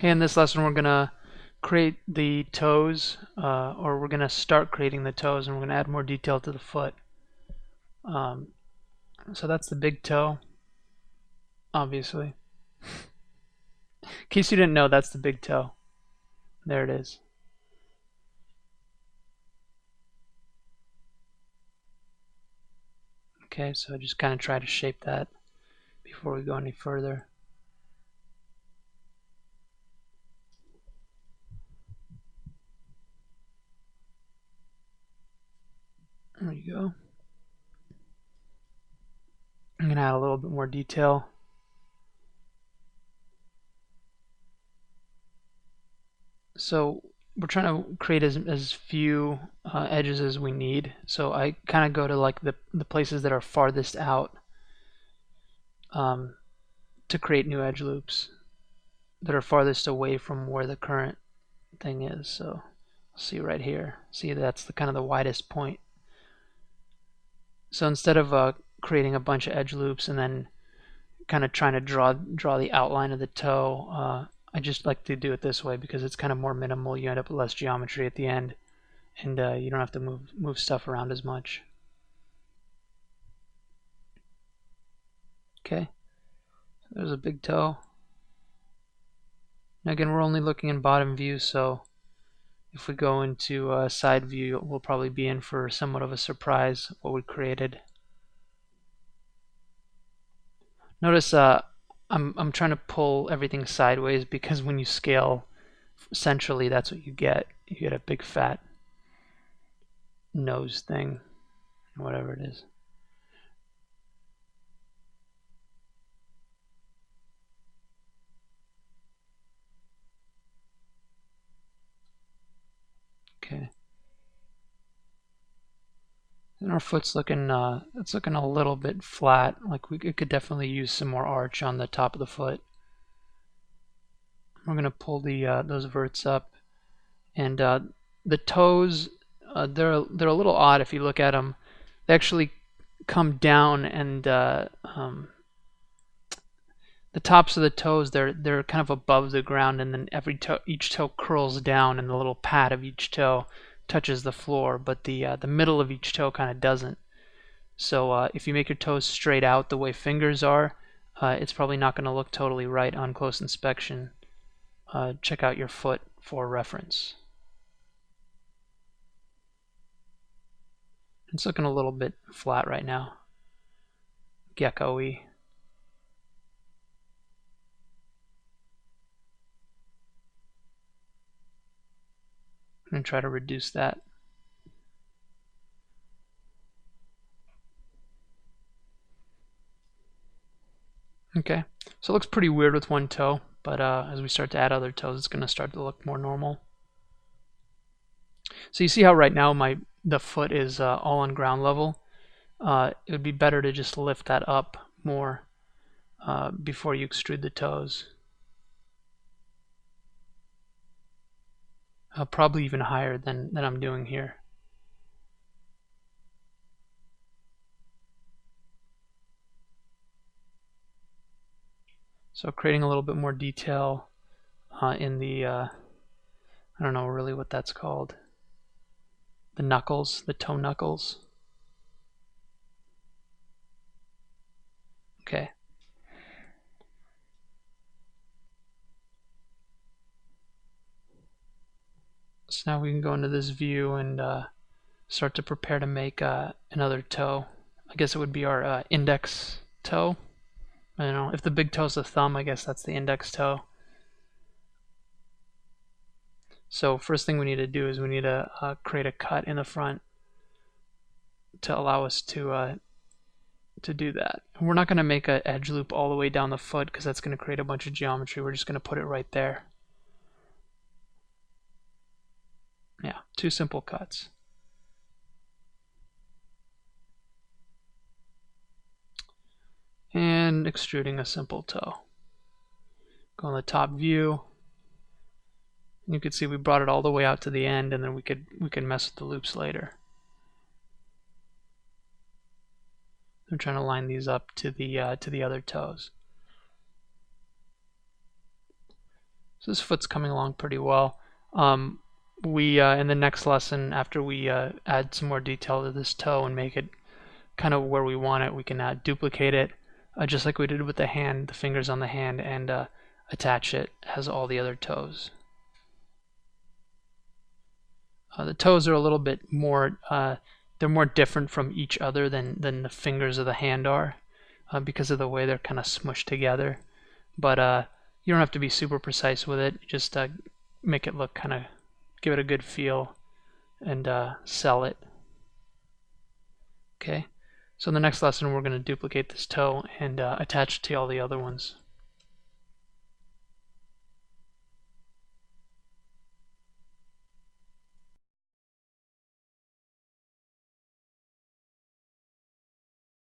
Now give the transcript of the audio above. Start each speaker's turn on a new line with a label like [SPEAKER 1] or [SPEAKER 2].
[SPEAKER 1] In this lesson, we're going to create the toes, or we're going to start creating the toes, and we're going to add more detail to the foot. So that's the big toe, obviously. In case you didn't know, that's the big toe. There it is. Okay, so just kind of try to shape that before we go any further. There you go. I'm going to add a little bit more detail. So we're trying to create as few edges as we need. So I kind of go to like the places that are farthest out to create new edge loops that are farthest away from where the current thing is. So see right here. See, that's the kind of the widest point. So instead of creating a bunch of edge loops and then kind of trying to draw the outline of the toe, I just like to do it this way because it's kind of more minimal. You end up with less geometry at the end, and you don't have to move stuff around as much. Okay, so there's a big toe. Now again, we're only looking in bottom view, so if we go into side view, we'll probably be in for somewhat of a surprise what we created. Notice I'm trying to pull everything sideways because when you scale centrally, that's what you get. You get a big fat nose thing, whatever it is. Okay. And our foot's looking, it's looking a little bit flat. Like it could definitely use some more arch on the top of the foot. We're gonna pull the those verts up, and the toes, they're a little odd if you look at them. They actually come down, and the tops of the toes they're kind of above the ground, and then each toe curls down, and the little pad of each toe touches the floor, but the middle of each toe kind of doesn't. So if you make your toes straight out the way fingers are, it's probably not going to look totally right on close inspection. Check out your foot for reference. It's looking a little bit flat right now. Gecko-y. I'm going to try to reduce that. Okay, so it looks pretty weird with one toe, but as we start to add other toes, it's going to start to look more normal. So you see how right now the foot is all on ground level. It would be better to just lift that up more before you extrude the toes. Probably even higher than I'm doing here. So creating a little bit more detail in the, I don't know really what that's called. The knuckles, the toe knuckles. Okay. So now we can go into this view and start to prepare to make another toe. I guess it would be our index toe. I don't know, if the big toe's the thumb, I guess that's the index toe. So first thing we need to do is we need to create a cut in the front to allow us to do that. And we're not going to make an edge loop all the way down the foot because that's going to create a bunch of geometry. We're just going to put it right there. Yeah, 2 simple cuts. And extruding a simple toe. Go on the top view. You can see we brought it all the way out to the end, and then we can mess with the loops later. I'm trying to line these up to the other toes. So this foot's coming along pretty well. We in the next lesson, after we add some more detail to this toe and make it kind of where we want it, we can duplicate it just like we did with the hand, the fingers on the hand, and attach it as all the other toes. The toes are a little bit more, they're more different from each other than the fingers of the hand are because of the way they're kind of smushed together. But you don't have to be super precise with it. Just make it look kind of, give it a good feel and sell it. Okay, so in the next lesson we're going to duplicate this toe and attach it to all the other ones.